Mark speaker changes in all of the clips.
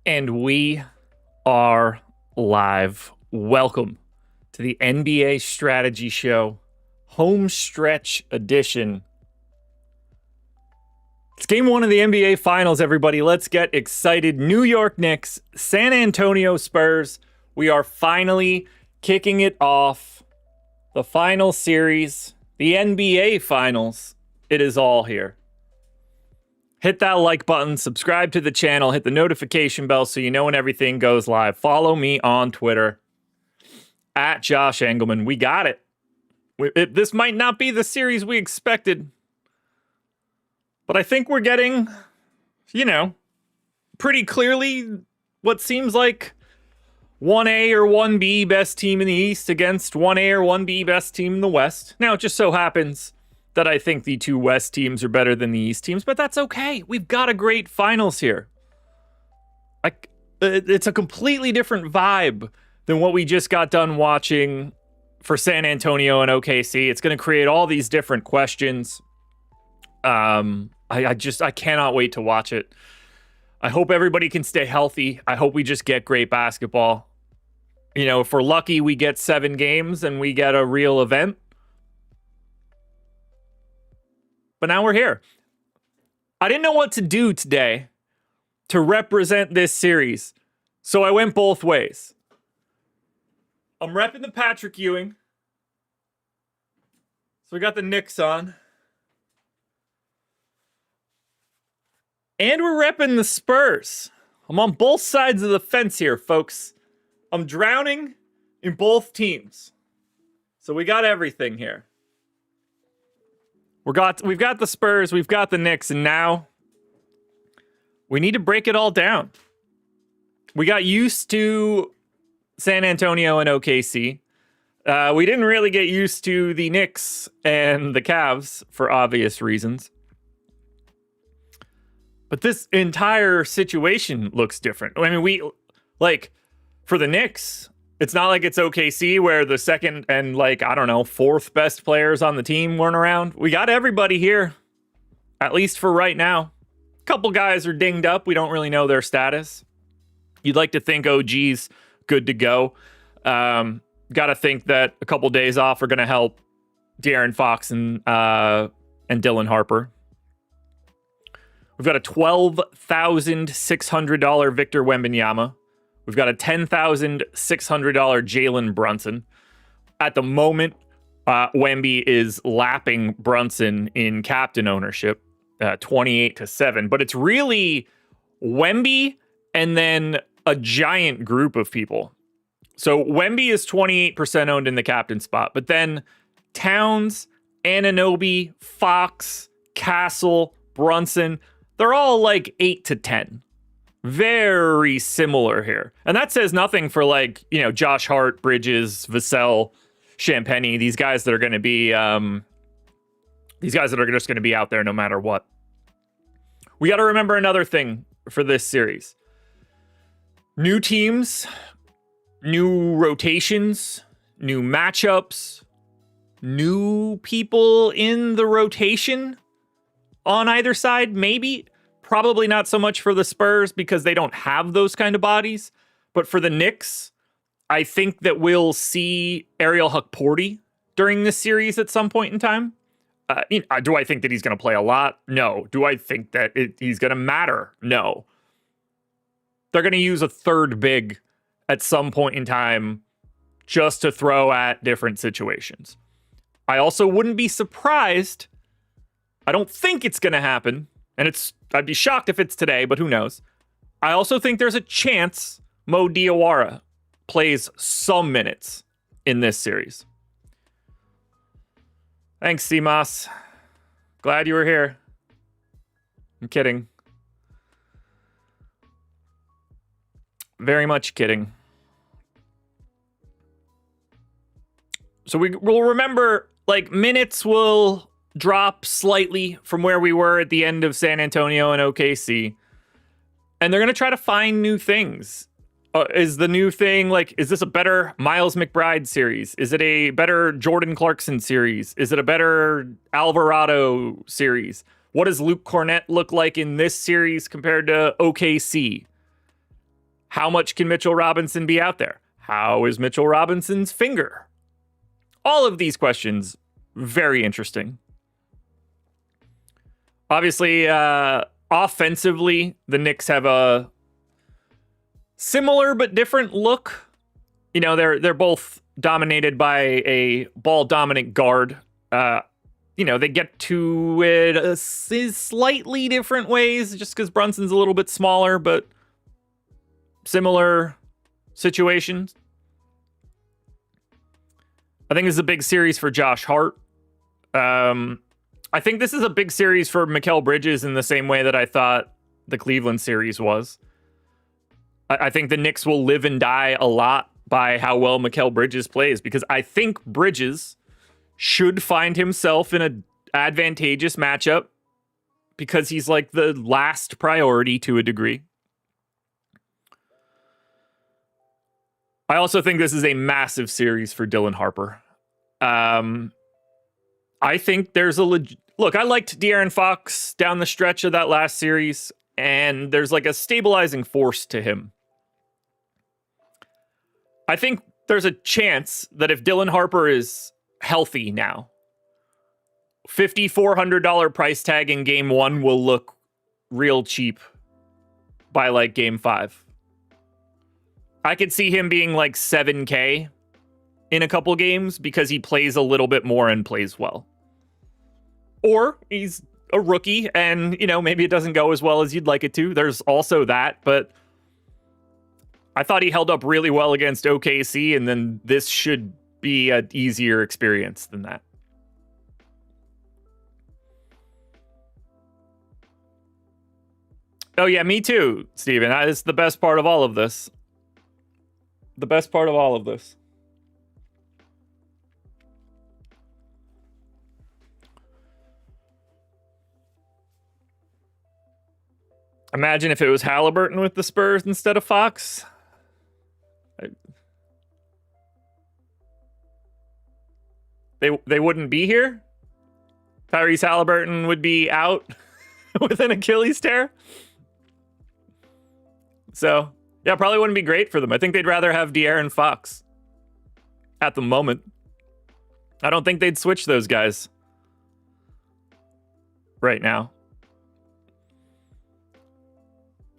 Speaker 1: And we are live. Welcome to the NBA Strategy Show, home stretch edition. It's game one of the NBA Finals, everybody. Let's get excited. New York Knicks, San Antonio Spurs. We are finally kicking it off. The final series, the NBA Finals. It is all here. Hit that like button, subscribe to the channel, hit the notification bell so you know when everything goes live. Follow me on Twitter, at Josh Engleman. We got it. This might not be the series we expected, but I think we're getting, pretty clearly what seems like 1A or 1B best team in the East against 1A or 1B best team in the West. Now, it just so happens that I think the two West teams are better than the East teams, but that's okay. We've got a great finals here. It's a completely different vibe than what we just got done watching for San Antonio and OKC. It's going to create all these different questions. I cannot wait to watch it. I hope everybody can stay healthy. I hope we just get great basketball. If we're lucky, we get 7 games and we get a real event. But now we're here. I didn't know what to do today to represent this series, so I went both ways. I'm repping the Patrick Ewing. So we got the Knicks on. And we're repping the Spurs. I'm on both sides of the fence here, folks. I'm drowning in both teams. So we got everything here. We've got the Spurs, we've got the Knicks, and now we need to break it all down. We got used to San Antonio and OKC. We didn't really get used to the Knicks and the Cavs for obvious reasons. But this entire situation looks different. I mean, for the Knicks, it's not like it's OKC where the second and fourth best players on the team weren't around. We got everybody here, at least for right now. A couple guys are dinged up. We don't really know their status. You'd like to think OG's good to go. Got to think that a couple days off are going to help De'Aaron Fox and Dylan Harper. We've got a $12,600 Victor Wembanyama. We've got a $10,600 Jalen Brunson. At the moment, Wemby is lapping Brunson in captain ownership, 28-7. But it's really Wemby and then a giant group of people. So Wemby is 28% owned in the captain spot. But then Towns, Anunoby, Fox, Castle, Brunson, they're all like 8-10. Very similar here. And that says nothing for Josh Hart, Bridges, Vassell, Champagny, these guys that are going to be just going to be out there no matter what. We got to remember another thing for this series. New teams, new rotations, new matchups, new people in the rotation on either side, maybe. Probably not so much for the Spurs because they don't have those kind of bodies. But for the Knicks, I think that we'll see Ariel Hukporti during this series at some point in time. Do I think that he's going to play a lot? No. Do I think that he's going to matter? No. They're going to use a third big at some point in time just to throw at different situations. I also wouldn't be surprised. I don't think it's going to happen. And I'd be shocked if it's today, but who knows? I also think there's a chance Mo Diawara plays some minutes in this series. Thanks, CMOS. Glad you were here. I'm kidding. Very much kidding. So we'll remember, minutes will drop slightly from where we were at the end of San Antonio and OKC. And they're going to try to find new things. Is the new thing, is this a better Miles McBride series? Is it a better Jordan Clarkson series? Is it a better Alvarado series? What does Luke Cornett look like in this series compared to OKC? How much can Mitchell Robinson be out there? How is Mitchell Robinson's finger? All of these questions, very interesting. Obviously, offensively, the Knicks have a similar but different look. You know, they're both dominated by a ball-dominant guard. You know, they get to it slightly different ways just because Brunson's a little bit smaller, but similar situations. I think this is a big series for Josh Hart. I think this is a big series for Mikal Bridges in the same way that I thought the Cleveland series was. I think the Knicks will live and die a lot by how well Mikal Bridges plays, because I think Bridges should find himself in an advantageous matchup because he's like the last priority to a degree. I also think this is a massive series for Dylan Harper. I think there's a look, I liked De'Aaron Fox down the stretch of that last series, and there's like a stabilizing force to him. I think there's a chance that if Dylan Harper is healthy now, $5,400 price tag in game 1 will look real cheap by like game 5. I could see him being like 7K in a couple games because he plays a little bit more and plays well. Or he's a rookie and, you know, maybe it doesn't go as well as you'd like it to. There's also that, but I thought he held up really well against OKC, and then this should be an easier experience than that. Oh yeah, me too, Steven. It's the best part of all of this. The best part of all of this. Imagine if it was Halliburton with the Spurs instead of Fox. They wouldn't be here. Tyrese Halliburton would be out with an Achilles tear. So, yeah, probably wouldn't be great for them. I think they'd rather have De'Aaron Fox at the moment. I don't think they'd switch those guys right now.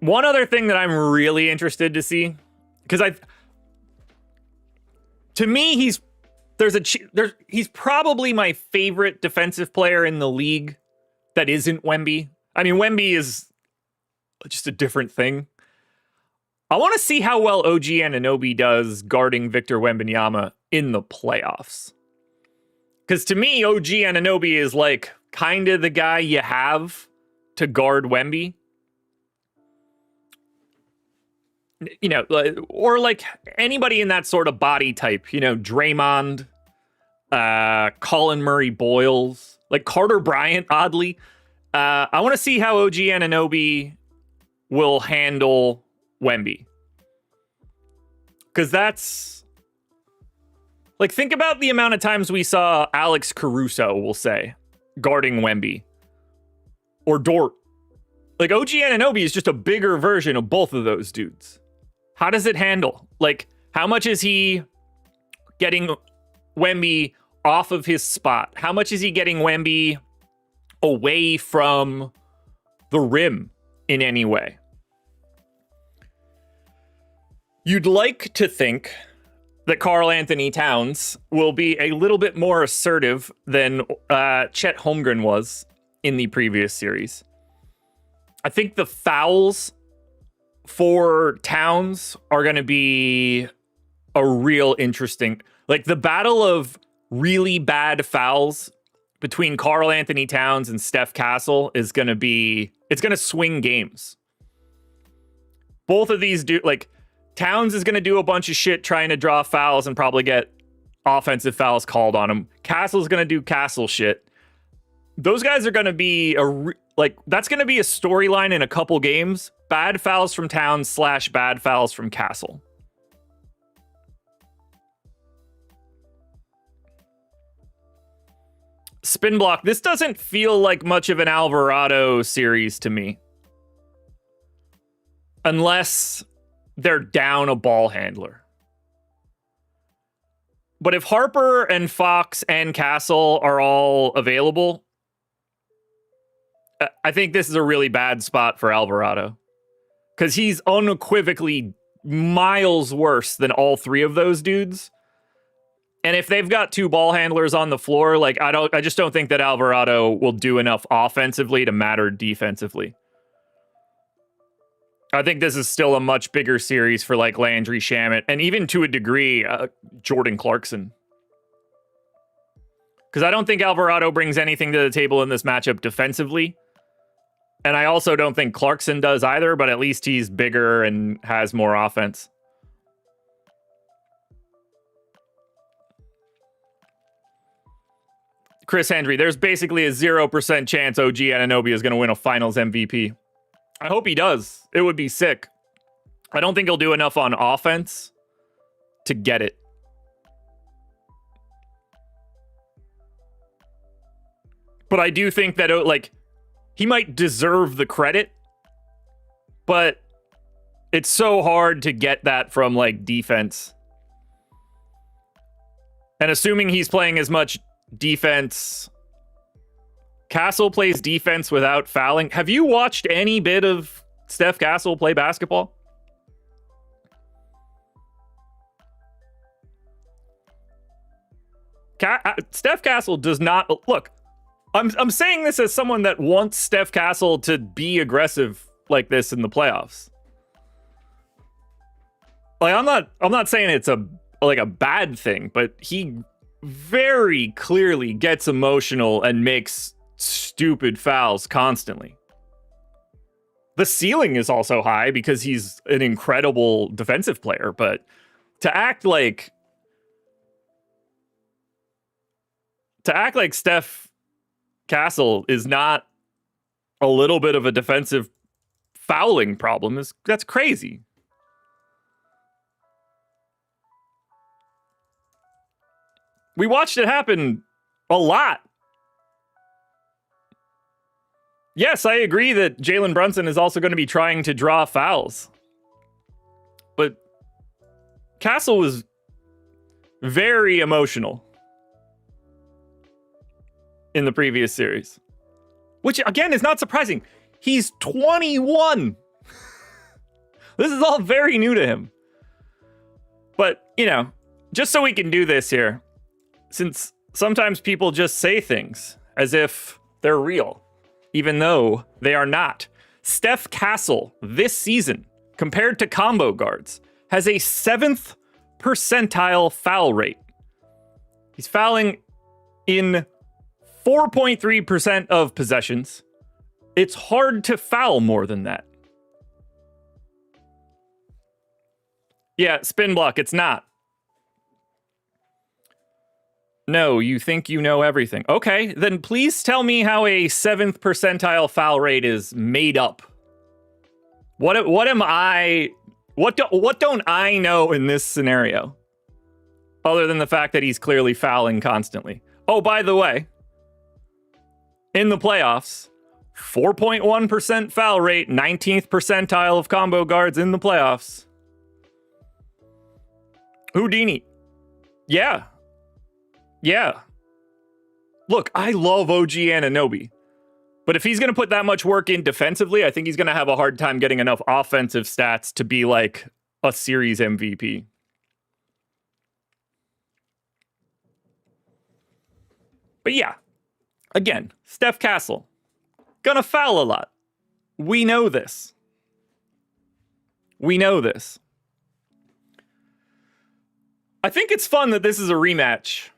Speaker 1: One other thing that I'm really interested to see, because to me, he's probably my favorite defensive player in the league that isn't Wemby. I mean, Wemby is just a different thing. I want to see how well OG Anunoby does guarding Victor Wembanyama in the playoffs. Because to me, OG Anunoby is like kind of the guy you have to guard Wemby. You know, or like anybody in that sort of body type, you know, Draymond, Colin Murray Boyles, like Carter Bryant, oddly. I want to see how OG Anunoby will handle Wemby. Because that's like, think about the amount of times we saw Alex Caruso, we'll say, guarding Wemby. Or Dort. Like, OG Anunoby is just a bigger version of both of those dudes. How does it handle? Like, how much is he getting Wemby off of his spot? How much is he getting Wemby away from the rim in any way? You'd like to think that Karl Anthony Towns will be a little bit more assertive than Chet Holmgren was in the previous series. I think the fouls for Towns are going to be a real interesting, like the battle of really bad fouls between Karl Anthony Towns and Steph Castle is going to be, it's going to swing games. Both of these do, like, Towns is going to do a bunch of shit trying to draw fouls and probably get offensive fouls called on him. Castle's going to do Castle shit. Those guys are going to be that's going to be a storyline in a couple games. Bad fouls from Towns / bad fouls from Castle. Spin block. This doesn't feel like much of an Alvarado series to me. Unless they're down a ball handler. But if Harper and Fox and Castle are all available, I think this is a really bad spot for Alvarado. Because he's unequivocally miles worse than all three of those dudes. And if they've got two ball handlers on the floor, like I just don't think that Alvarado will do enough offensively to matter defensively. I think this is still a much bigger series for like Landry Shamet and even to a degree, Jordan Clarkson. Because I don't think Alvarado brings anything to the table in this matchup defensively. And I also don't think Clarkson does either, but at least he's bigger and has more offense. Chris Hendry, there's basically a 0% chance OG Anunoby is going to win a finals MVP. I hope he does. It would be sick. I don't think he'll do enough on offense to get it. But I do think that, like, he might deserve the credit, but it's so hard to get that from, like, defense. And assuming he's playing as much defense... Castle plays defense without fouling. Have you watched any bit of Steph Castle play basketball? Steph Castle does not... Look, I'm saying this as someone that wants Steph Castle to be aggressive like this in the playoffs. Like, I'm not saying it's a bad thing, but he very clearly gets emotional and makes stupid fouls constantly. The ceiling is also high because he's an incredible defensive player, but to act like Steph Castle is not a little bit of a defensive fouling problem that's crazy. We watched it happen a lot. Yes, I agree that Jalen Brunson is also going to be trying to draw fouls. But Castle was very emotional in the previous series. Which, again, is not surprising. He's 21. This is all very new to him. But, just so we can do this here, since sometimes people just say things as if they're real, even though they are not. Steph Castle this season, compared to combo guards, has a 7th percentile foul rate. He's fouling in 4.3% of possessions. It's hard to foul more than that. Yeah, spin block, it's not. No, you think you know everything. Okay, then please tell me how a 7th percentile foul rate is made up. What don't I know in this scenario? Other than the fact that he's clearly fouling constantly. Oh, by the way, in the playoffs, 4.1% foul rate, 19th percentile of combo guards in the playoffs. Houdini. Yeah. Look, I love OG Anunoby. But if he's going to put that much work in defensively, I think he's going to have a hard time getting enough offensive stats to be like a series MVP. But yeah, again, Steph Castle, gonna foul a lot. We know this. I think it's fun that this is a rematch.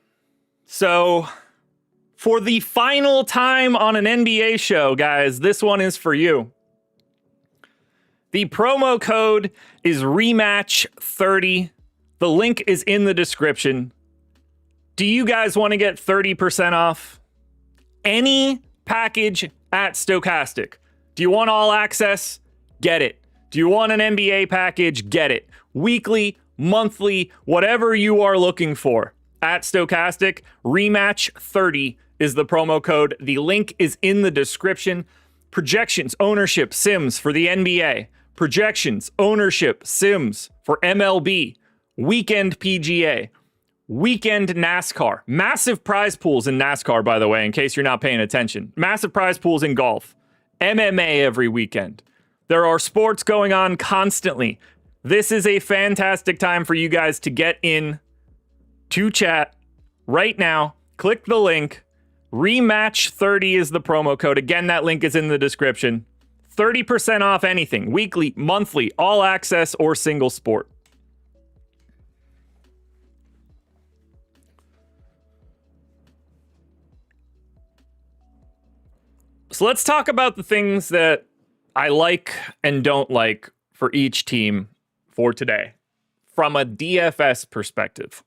Speaker 1: So, for the final time on an NBA show, guys, this one is for you. The promo code is rematch30. The link is in the description. Do you guys want to get 30% off any package at Stokastic? Do you want all access? Get it. Do you want an NBA package? Get it. Weekly, monthly, whatever you are looking for. At Stokastic, rematch30 is the promo code. The link is in the description. Projections, ownership, sims for the NBA. projections, ownership, sims for MLB, weekend PGA, weekend NASCAR, massive prize pools in NASCAR, by the way, in case you're not paying attention, massive prize pools in golf, MMA every weekend. There are sports going on constantly. This is a fantastic time for you guys to get in to chat right now. Click the link. Rematch30 is the promo code. Again, that link is in the description. 30% off anything, weekly, monthly, all access, or single sport. So let's talk about the things that I like and don't like for each team for today from a DFS perspective.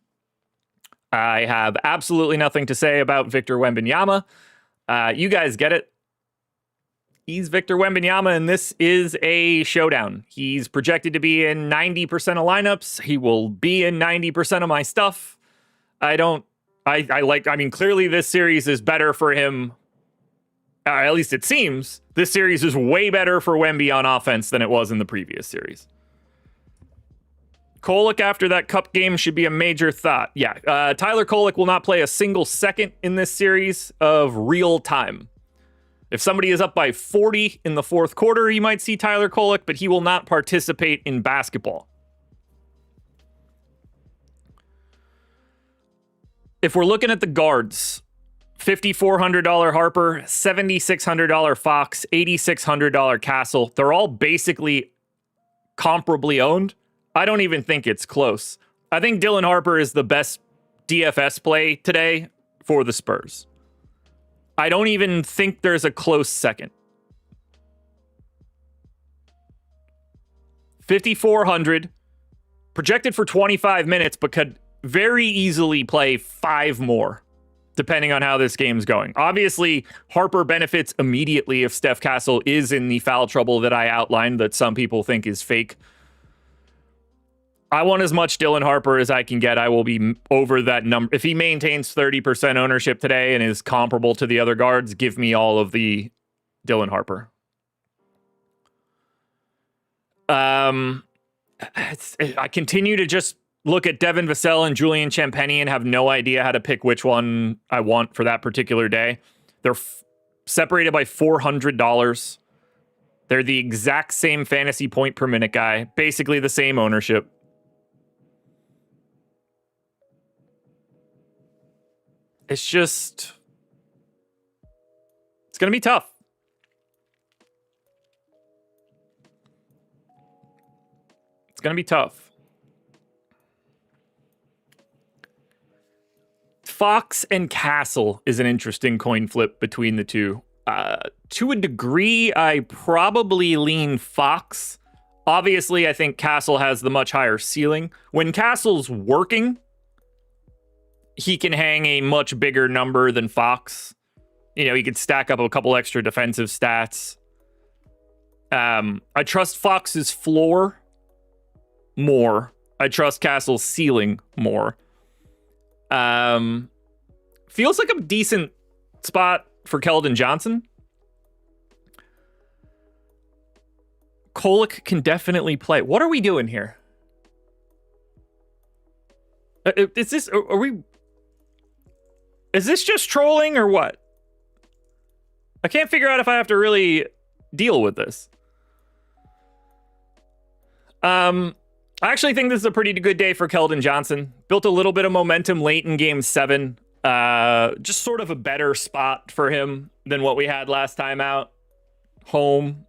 Speaker 1: I have absolutely nothing to say about Victor Wembanyama. You guys get it. He's Victor Wembanyama, and this is a showdown. He's projected to be in 90% of lineups. He will be in 90% of my stuff. Clearly this series is better for him. At least it seems. This series is way better for Wemby on offense than it was in the previous series. Kolek after that cup game should be a major thought. Yeah, Tyler Kolek will not play a single second in this series of real time. If somebody is up by 40 in the fourth quarter, you might see Tyler Kolek, but he will not participate in basketball. If we're looking at the guards, $5,400 Harper, $7,600 Fox, $8,600 Castle, they're all basically comparably owned. I don't even think it's close. I think Dylan Harper is the best DFS play today for the Spurs. I don't even think there's a close second. 5,400, projected for 25 minutes, but could very easily play 5 more, depending on how this game's going. Obviously, Harper benefits immediately if Steph Castle is in the foul trouble that I outlined that some people think is fake. I want as much Dylan Harper as I can get. I will be over that number. If he maintains 30% ownership today and is comparable to the other guards, give me all of the Dylan Harper. I continue to just look at Devin Vassell and Julian Champagny and have no idea how to pick which one I want for that particular day. They're separated by $400. They're the exact same fantasy point per minute guy, basically the same ownership. It's just, it's going to be tough. It's going to be tough. Fox and Castle is an interesting coin flip between the two. To a degree, I probably lean Fox. Obviously, I think Castle has the much higher ceiling. When Castle's working, he can hang a much bigger number than Fox. You know, he could stack up a couple extra defensive stats. I trust Fox's floor more. I trust Castle's ceiling more. Feels like a decent spot for Keldon Johnson. Kolek can definitely play. What are we doing here? Is this just trolling or what? I can't figure out if I have to really deal with this. I actually think this is a pretty good day for Keldon Johnson. Built a little bit of momentum late in game 7. Just sort of a better spot for him than what we had last time out. Home.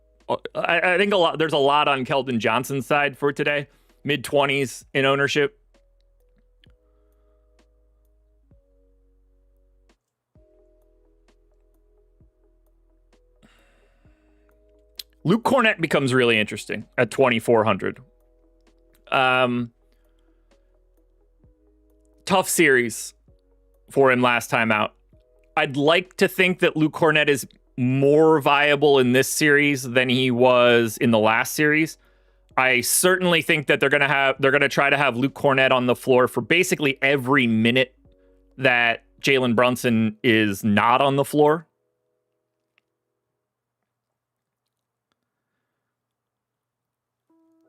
Speaker 1: I think there's a lot on Keldon Johnson's side for today. Mid-20s in ownership. Luke Cornett becomes really interesting at 2,400. Tough series for him last time out. I'd like to think that Luke Cornett is more viable in this series than he was in the last series. I certainly think that they're going to try to have Luke Cornett on the floor for basically every minute that Jalen Brunson is not on the floor.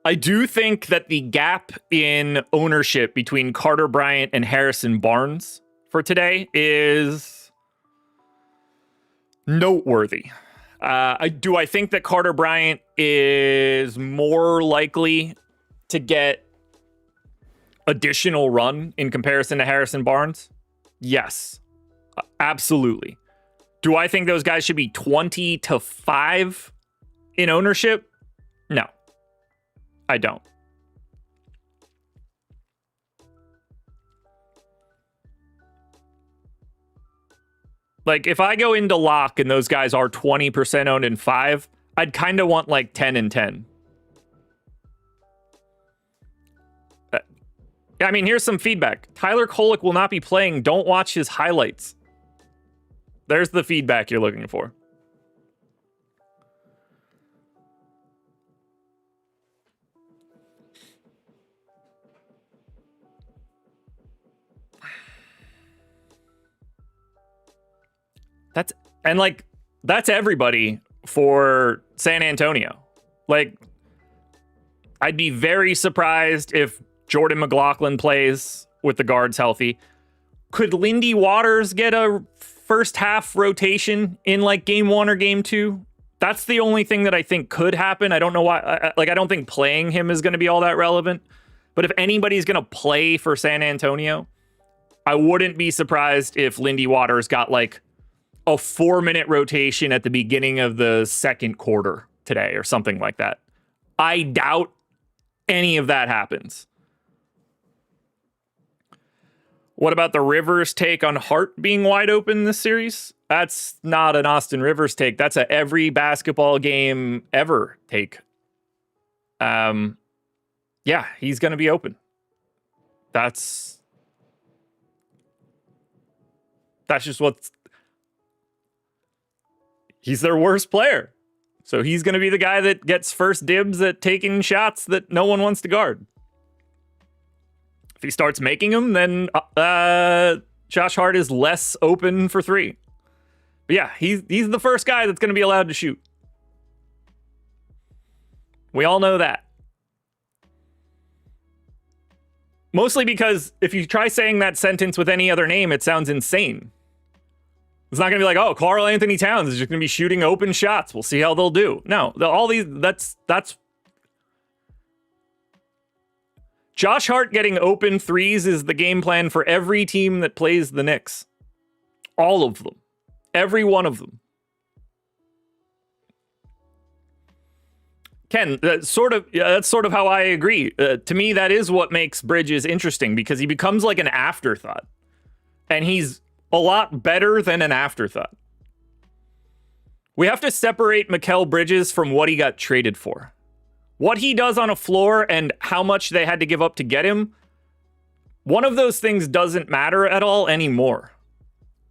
Speaker 1: I do think that the gap in ownership between Carter Bryant and Harrison Barnes for today is noteworthy. I think that Carter Bryant is more likely to get additional run in comparison to Harrison Barnes? Yes, absolutely. Do I think those guys should be 20-5 in ownership? No, I don't. Like, if I go into lock and those guys are 20% owned in 5, I'd kind of want like 10 and 10. I mean, here's some feedback. Tyler Kolek will not be playing. Don't watch his highlights. There's the feedback you're looking for. That's everybody for San Antonio. Like, I'd be very surprised if Jordan McLaughlin plays with the guards healthy. Could Lindy Waters get a first half rotation in like game 1 or game 2? That's the only thing that I think could happen. I don't know why. I don't think playing him is going to be all that relevant. But if anybody's going to play for San Antonio, I wouldn't be surprised if Lindy Waters got like a 4-minute rotation at the beginning of the second quarter today or something like that. I doubt any of that happens. What about the Rivers take on Hart being wide open this series? That's not an Austin Rivers take. That's a every basketball game ever take. Yeah, he's going to be open. That's just he's their worst player. So he's going to be the guy that gets first dibs at taking shots that no one wants to guard. If he starts making them, then Josh Hart is less open for 3. But yeah, he's the first guy that's going to be allowed to shoot. We all know that. Mostly because if you try saying that sentence with any other name, it sounds insane. It's not going to be like, oh, Karl Anthony Towns is just going to be shooting open shots. We'll see how they'll do. No, all these, that's Josh Hart getting open threes is the game plan for every team that plays the Knicks. All of them. Every one of them. Ken, that's sort of how I agree. To me, that is what makes Bridges interesting, because he becomes like an afterthought. And he's a lot better than an afterthought. We have to separate Mikal Bridges from what he got traded for. What he does on a floor and how much they had to give up to get him, one of those things doesn't matter at all anymore.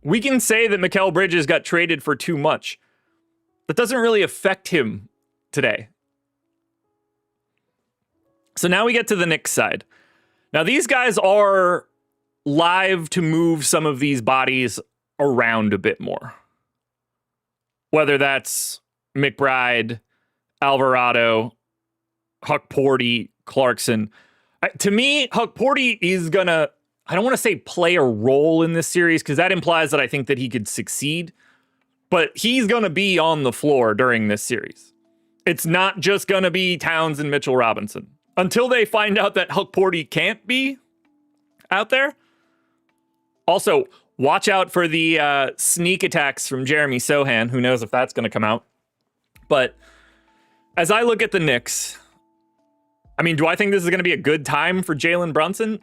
Speaker 1: We can say that Mikal Bridges got traded for too much. That doesn't really affect him today. So now we get to the Knicks side. Now these guys are live to move some of these bodies around a bit more. Whether that's McBride, Alvarado, Huck Porty, Clarkson. To me, Huck Porty is gonna, I don't want to say play a role in this series, because that implies that I think that he could succeed, but he's gonna be on the floor during this series. It's not just gonna be Towns and Mitchell Robinson. Until they find out that Huck Porty can't be out there. Also, watch out for the sneak attacks from Jeremy Sohan. Who knows if that's going to come out. But as I look at the Knicks, I mean, do I think this is going to be a good time for Jalen Brunson?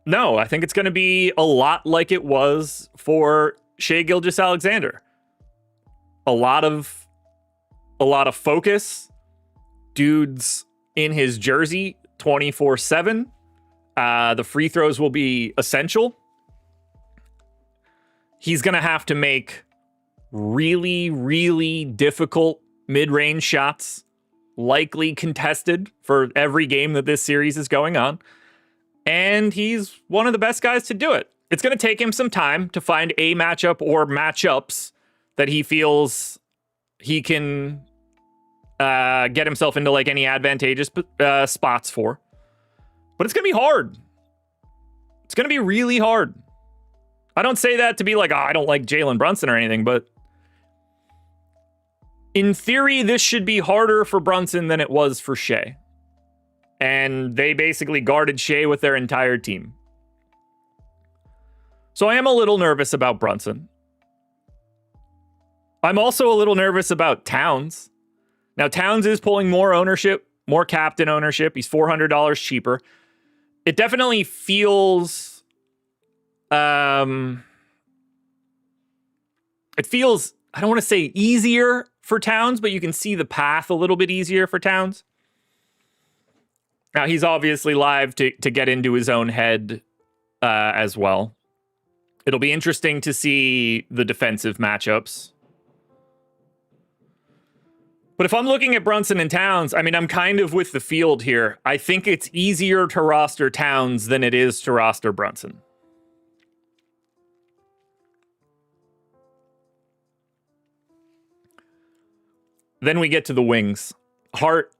Speaker 1: No, I think it's going to be a lot like it was for Shai Gilgeous-Alexander. A lot of focus. Dudes in his jersey 24/7. The free throws will be essential. He's going to have to make really, really difficult mid-range shots, likely contested for every game that this series is going on. And he's one of the best guys to do it. It's going to take him some time to find a matchup or matchups that he feels he can get himself into like any advantageous spots for. But it's going to be hard. It's going to be really hard. I don't say that to be like, oh, I don't like Jalen Brunson or anything, but in theory, this should be harder for Brunson than it was for Shea. And they basically guarded Shea with their entire team. So I am a little nervous about Brunson. I'm also a little nervous about Towns. Now, Towns is pulling more ownership, more captain ownership. He's $400 cheaper. It definitely feels... it feels, I don't want to say easier for Towns, but you can see the path a little bit easier for Towns. Now, he's obviously live to get into his own head as well. It'll be interesting to see the defensive matchups. But if I'm looking at Brunson and Towns, I mean, I'm kind of with the field here. I think it's easier to roster Towns than it is to roster Brunson. Then we get to the wings. Hart,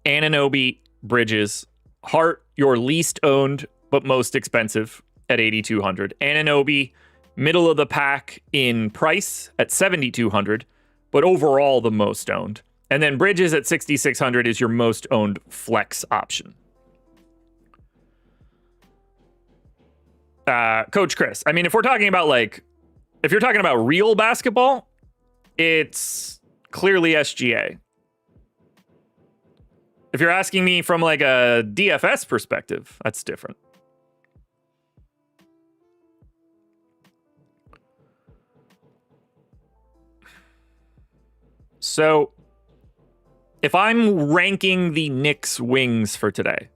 Speaker 1: Anunoby, Bridges. Hart, your least owned, but most expensive at 8,200. Anunoby, middle of the pack in price at 7,200, but overall the most owned. And then Bridges at 6,600 is your most owned flex option. Coach Chris, I mean, if you're talking about real basketball, it's clearly SGA. If you're asking me from like a DFS perspective, that's different. So, if I'm ranking the Knicks wings for today,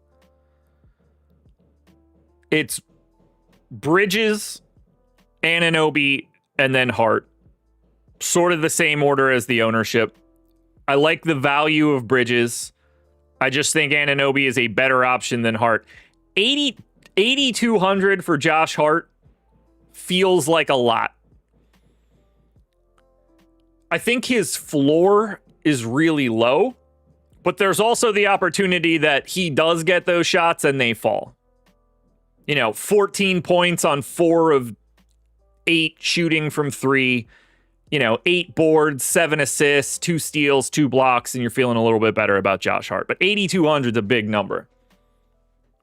Speaker 1: it's Bridges, Anunoby, and then Hart. Sort of the same order as the ownership. I like the value of Bridges. I just think Anunoby is a better option than Hart. 8,200 for Josh Hart feels like a lot. I think his floor is really low, but there's also the opportunity that he does get those shots and they fall. 14 points on 4 of 8 shooting from 3, 8 boards, 7 assists, 2 steals, 2 blocks, and you're feeling a little bit better about Josh Hart. But 8,200 is a big number,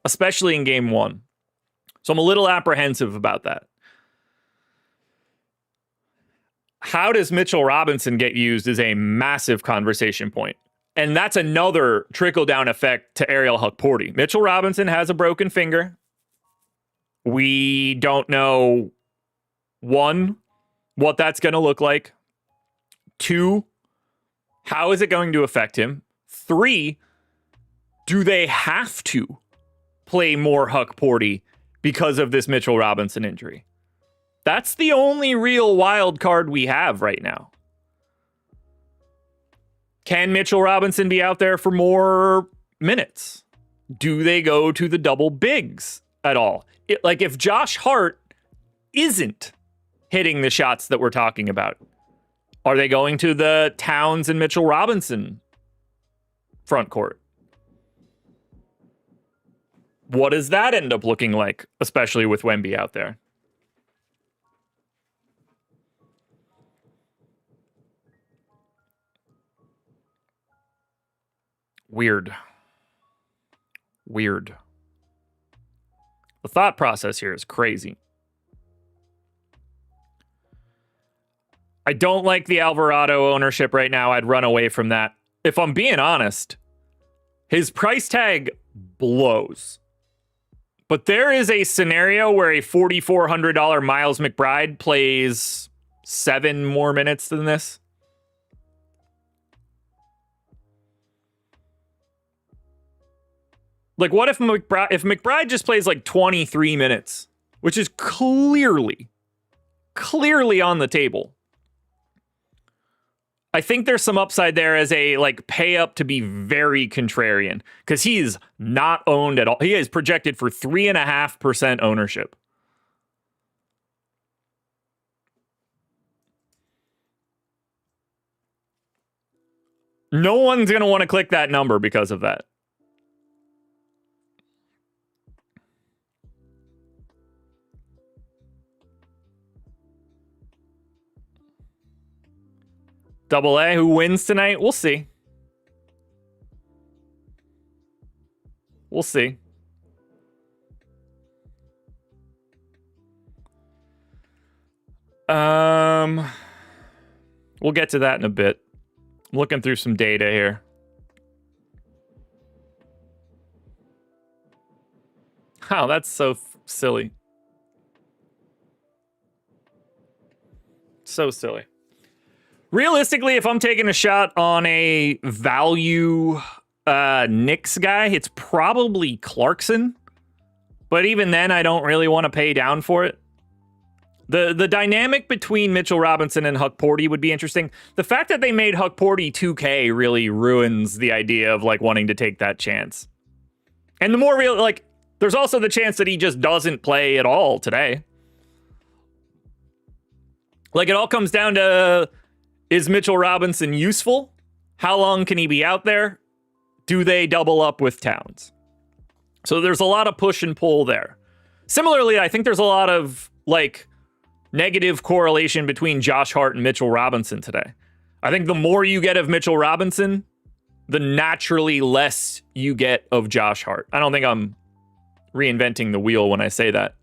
Speaker 1: especially in game 1. So I'm a little apprehensive about that. How does Mitchell Robinson get used is a massive conversation point. And that's another trickle-down effect to Ariel Hukporti. Mitchell Robinson has a broken finger. We don't know, 1, what that's going to look like. 2, how is it going to affect him? 3, do they have to play more Hukporti because of this Mitchell Robinson injury? That's the only real wild card we have right now. Can Mitchell Robinson be out there for more minutes? Do they go to the double bigs at all? If Josh Hart isn't hitting the shots that we're talking about, are they going to the Towns and Mitchell Robinson front court? What does that end up looking like, especially with Wemby out there? Weird. The thought process here is crazy. I don't like the Alvarado ownership right now. I'd run away from that. If I'm being honest, his price tag blows. But there is a scenario where a $4,400 Miles McBride plays 7 more minutes than this. Like, what if McBride just plays like 23 minutes, which is clearly on the table? I think there's some upside there as a pay up to be very contrarian, because he's not owned at all. He is projected for 3.5% ownership. No one's going to want to click that number because of that. Double A, who wins tonight? We'll see. We'll see. We'll get to that in a bit. I'm looking through some data here. Oh, that's so silly. So silly. Realistically, if I'm taking a shot on a value Knicks guy, it's probably Clarkson. But even then, I don't really want to pay down for it. The dynamic between Mitchell Robinson and Huck Porty would be interesting. The fact that they made Huck Porty 2K really ruins the idea of like wanting to take that chance. And the more real, like, there's also the chance that he just doesn't play at all today. Like, it all comes down to, is Mitchell Robinson useful? How long can he be out there? Do they double up with Towns? So there's a lot of push and pull there. Similarly, I think there's a lot of, like, negative correlation between Josh Hart and Mitchell Robinson today. I think the more you get of Mitchell Robinson, the naturally less you get of Josh Hart. I don't think I'm reinventing the wheel when I say that.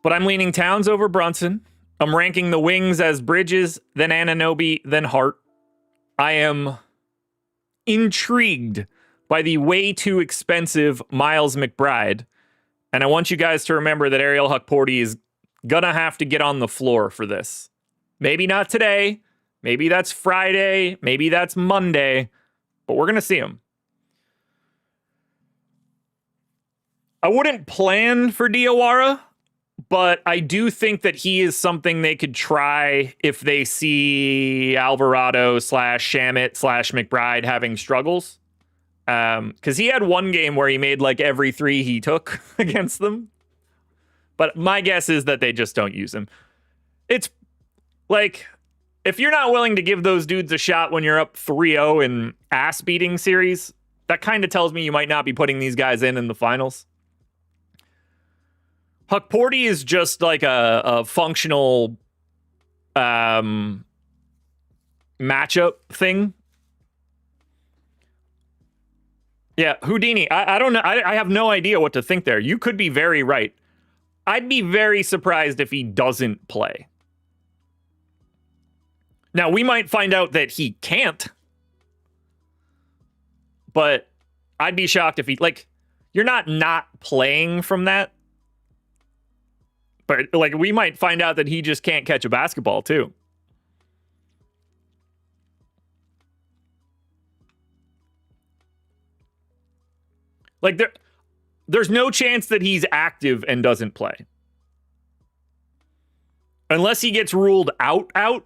Speaker 1: But I'm leaning Towns over Brunson. I'm ranking the wings as Bridges, then Anunoby, then Hart. I am intrigued by the way too expensive Miles McBride. And I want you guys to remember that Ariel Huck-Porty is gonna have to get on the floor for this. Maybe not today. Maybe that's Friday. Maybe that's Monday. But we're gonna see him. I wouldn't plan for Diawara, but I do think that he is something they could try if they see Alvarado / Shamet / McBride having struggles. Because he had one game where he made like every three he took against them. But my guess is that they just don't use him. It's like, if you're not willing to give those dudes a shot when you're up 3-0 in ass-beating series, that kind of tells me you might not be putting these guys in the finals. Huck-Porty is just like a functional matchup thing. Yeah, Houdini. I don't know. I have no idea what to think there. You could be very right. I'd be very surprised if he doesn't play. Now, we might find out that he can't. But I'd be shocked if he... Like, you're not playing from that. But, like, we might find out that he just can't catch a basketball, too. Like, there's no chance that he's active and doesn't play. Unless he gets ruled out,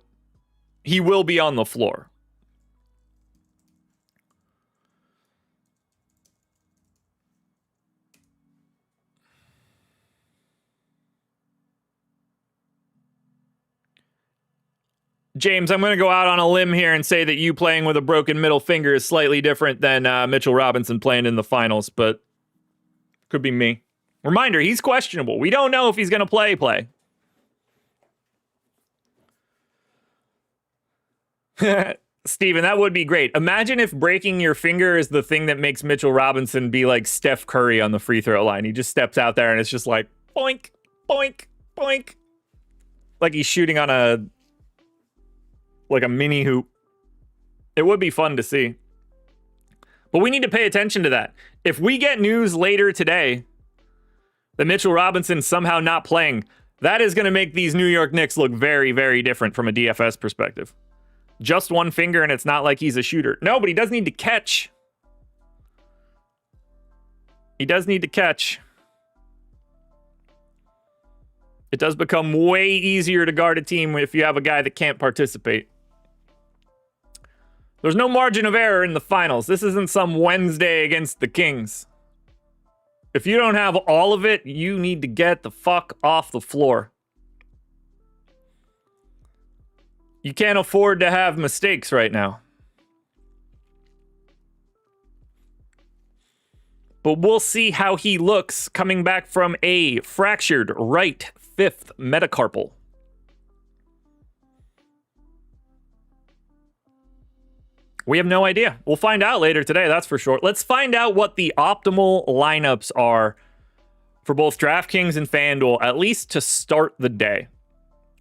Speaker 1: he will be on the floor. James, I'm going to go out on a limb here and say that you playing with a broken middle finger is slightly different than Mitchell Robinson playing in the finals, but could be me. Reminder, he's questionable. We don't know if he's going to play. Steven, that would be great. Imagine if breaking your finger is the thing that makes Mitchell Robinson be like Steph Curry on the free throw line. He just steps out there and it's just like, boink, boink, boink. Like he's shooting on a mini hoop. It would be fun to see. But we need to pay attention to that. If we get news later today that Mitchell Robinson's somehow not playing, that is going to make these New York Knicks look very, very different from a DFS perspective. Just one finger and it's not like he's a shooter. No, but he does need to catch. He does need to catch. It does become way easier to guard a team if you have a guy that can't participate. There's no margin of error in the finals. This isn't some Wednesday against the Kings. If you don't have all of it, you need to get the fuck off the floor. You can't afford to have mistakes right now. But we'll see how he looks coming back from a fractured right fifth metacarpal. We have no idea. We'll find out later today, that's for sure. Let's find out what the optimal lineups are for both DraftKings and FanDuel, at least to start the day.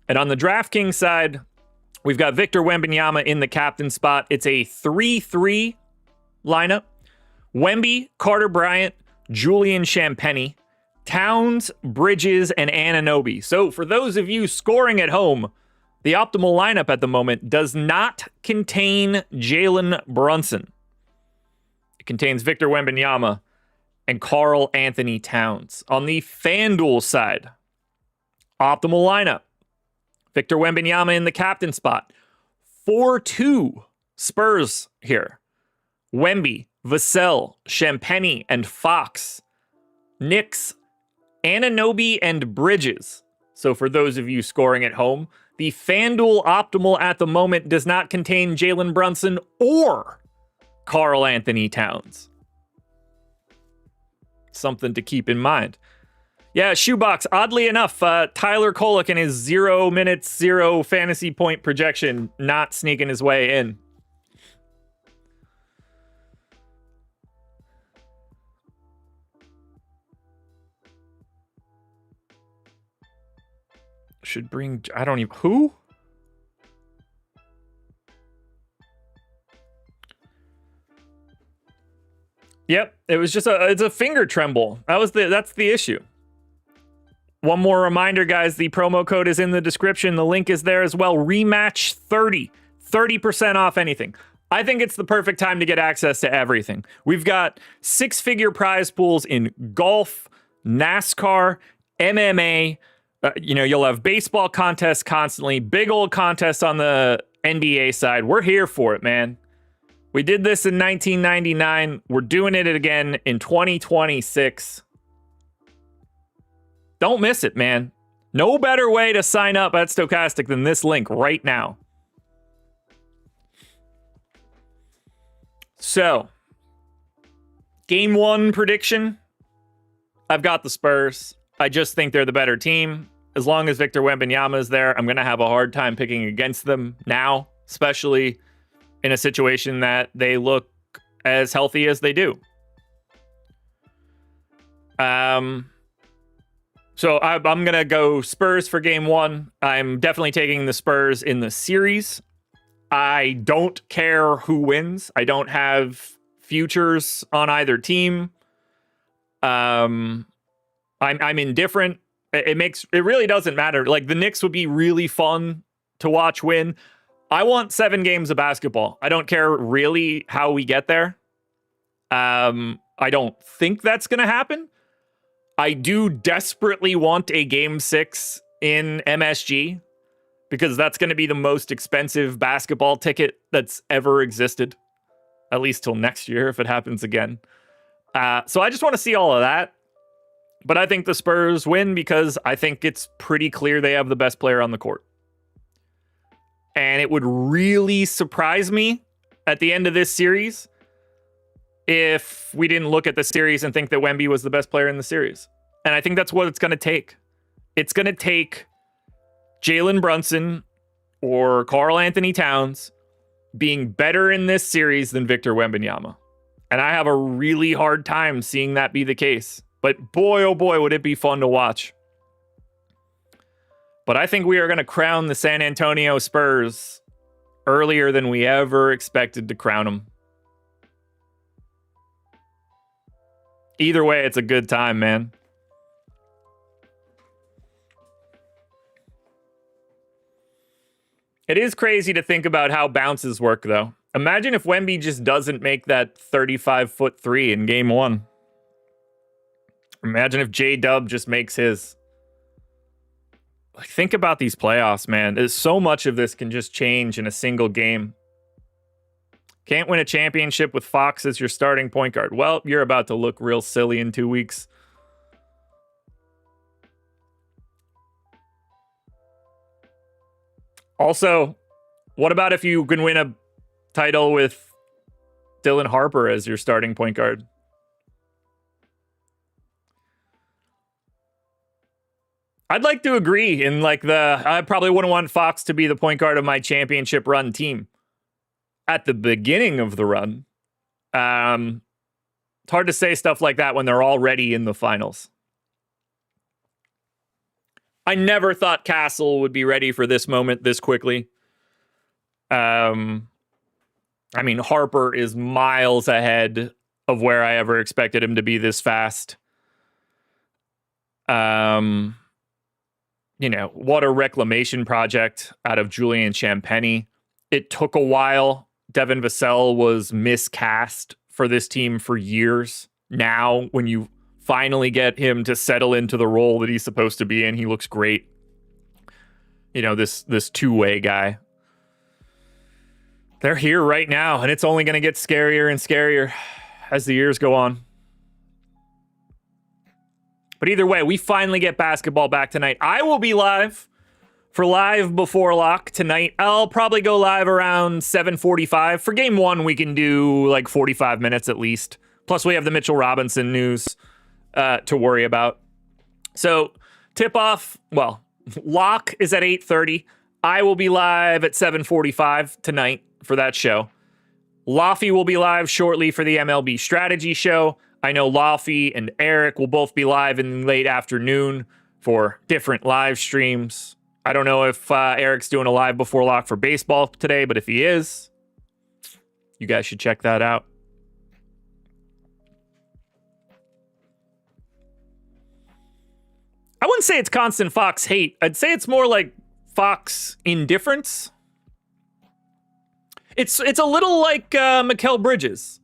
Speaker 1: And on the DraftKings side, we've got Victor Wembanyama in the captain spot. It's a 3-3 lineup. Wemby, Carter Bryant, Julian Champagnie, Towns, Bridges, and Anunoby. So for those of you scoring at home, the optimal lineup at the moment does not contain Jalen Brunson. It contains Victor Wembanyama and Karl Anthony Towns. On the FanDuel side, optimal lineup. Victor Wembanyama in the captain spot. 4-2 Spurs here. Wemby, Vassell, Champagnie, and Fox. Knicks, Anunoby, and Bridges. So for those of you scoring at home, the FanDuel optimal at the moment does not contain Jalen Brunson or Karl Anthony Towns. Something to keep in mind. Yeah, Shoebox, oddly enough, Tyler Kolek in his 0 minutes, 0 fantasy point projection, not sneaking his way in. Should bring, I don't even, who? Yep, it was just it's a finger tremble. That's the issue. One more reminder, guys, the promo code is in the description. The link is there as well. Rematch 30% off anything. I think it's the perfect time to get access to everything. We've got 6-figure prize pools in golf, NASCAR, MMA. You'll have baseball contests constantly, big old contests on the NBA side. We're here for it, man. We did this in 1999. We're doing it again in 2026. Don't miss it, man. No better way to sign up at Stochastic than this link right now. So, game 1 prediction. I've got the Spurs. I just think they're the better team. As long as Victor Wembanyama is there, I'm going to have a hard time picking against them now, especially in a situation that they look as healthy as they do. So I'm going to go Spurs for game 1. I'm definitely taking the Spurs in the series. I don't care who wins. I don't have futures on either team. I'm indifferent. It really doesn't matter. Like, the Knicks would be really fun to watch win. I want 7 games of basketball. I don't care really how we get there. I don't think that's going to happen. I do desperately want a game 6 in MSG because that's going to be the most expensive basketball ticket that's ever existed, at least till next year if it happens again. So I just want to see all of that. But I think the Spurs win because I think it's pretty clear they have the best player on the court. And it would really surprise me at the end of this series if we didn't look at the series and think that Wemby was the best player in the series. And I think that's what it's going to take. It's going to take Jalen Brunson or Karl Anthony Towns being better in this series than Victor Wembanyama. And I have a really hard time seeing that be the case. But boy, oh boy, would it be fun to watch. But I think we are going to crown the San Antonio Spurs earlier than we ever expected to crown them. Either way, it's a good time, man. It is crazy to think about how bounces work, though. Imagine if Wemby just doesn't make that 35-foot three in game 1. Imagine if J-Dub just makes his. Like, think about these playoffs, man. There's so much of this can just change in a single game. Can't win a championship with Fox as your starting point guard. Well, you're about to look real silly in 2 weeks. Also, What about if you can win a title with Dylan Harper as your starting point guard? I'd like to agree in like I probably wouldn't want Fox to be the point guard of my championship run team at the beginning of the run. It's hard to say stuff like that when they're already in the finals. I never thought Castle would be ready for this moment this quickly. I mean, Harper is miles ahead of where I ever expected him to be this fast. You know, what a reclamation project out of Julian Champagny. It took a while. Devin Vassell was miscast for this team for years. Now, when you finally get him to settle into the role that he's supposed to be in, he looks great. You know, this two-way guy. They're here right now, and it's only going to get scarier and scarier as the years go on. But either way, we finally get basketball back tonight. I will be live for Live Before Lock tonight. I'll probably go live around 7:45. For game one, we can do like 45 minutes at least. Plus, we have the Mitchell Robinson news to worry about. So, tip-off, well, lock is at 8:30. I will be live at 7:45 tonight for that show. Laffy will be live shortly for the MLB Strategy show. I know Laffy and Eric will both be live in late afternoon for different live streams. I don't know if Eric's doing a live before lock for baseball today, but if he is, you guys should check that out. I wouldn't say it's constant Fox hate. I'd say it's more like Fox indifference. It's a little like Mikal Bridges.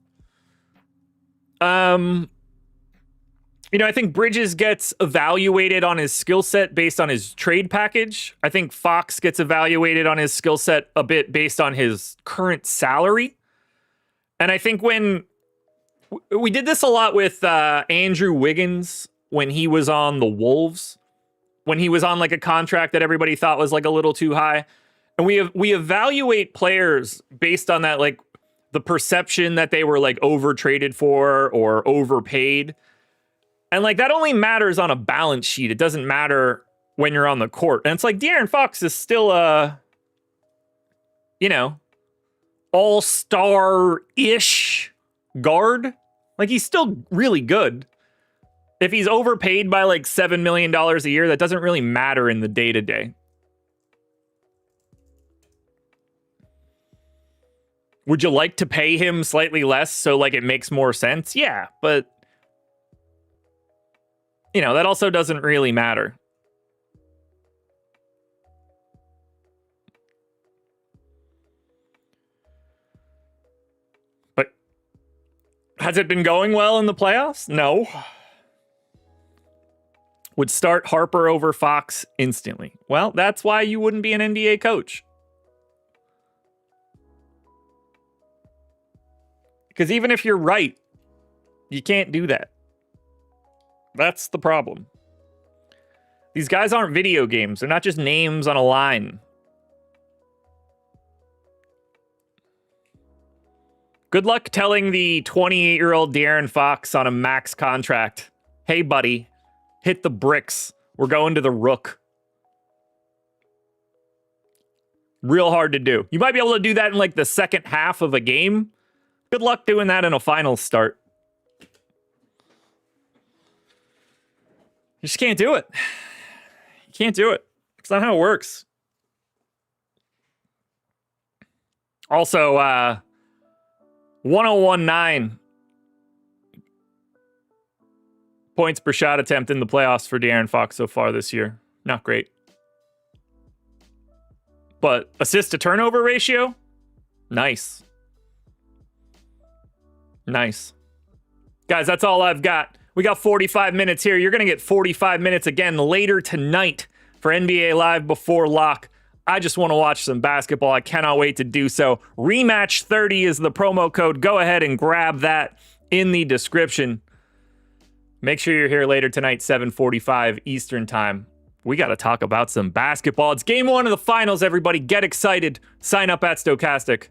Speaker 1: You know, I think Bridges gets evaluated on his skill set based on his trade package. I think Fox gets evaluated on his skill set a bit based on his current salary. And I think when we did this a lot with Andrew Wiggins when he was on the Wolves, when he was on like a contract that everybody thought was like a little too high. And we evaluate players based on that, like the perception that they were like over traded for or overpaid. And like that only matters on a balance sheet. It doesn't matter when you're on the court. And it's like De'Aaron Fox is still a, you know, all-star-ish guard. Like he's still really good. If he's overpaid by like $7 million a year, that doesn't really matter in the day-to-day. Would you like to pay him slightly less so like it makes more sense? Yeah, but you know, that also doesn't really matter. But has it been going well in the playoffs? No. Would start Harper over Fox instantly. Well, that's why you wouldn't be an NBA coach. Because even if you're right, you can't do that. That's the problem. These guys aren't video games. They're not just names on a line. Good luck telling the 28-year-old De'Aaron Fox on a max contract, hey, buddy, hit the bricks. We're going to the Rook. Real hard to do. You might be able to do that in like the second half of a game. Good luck doing that in a finals start. You just can't do it. You can't do it. It's not how it works. Also, 1019 points per shot attempt in the playoffs for De'Aaron Fox so far this year. Not great. But assist to turnover ratio? Nice. Nice. Guys, that's all I've got. We got 45 minutes here. You're going to get 45 minutes again later tonight for NBA Live Before Lock. I just want to watch some basketball. I cannot wait to do so. Rematch 30 is the promo code. Go ahead and grab that in the description. Make sure you're here later tonight, 7:45 Eastern Time we got to talk about some basketball. It's game 1 of the finals, everybody. Get excited. Sign up at Stochastic.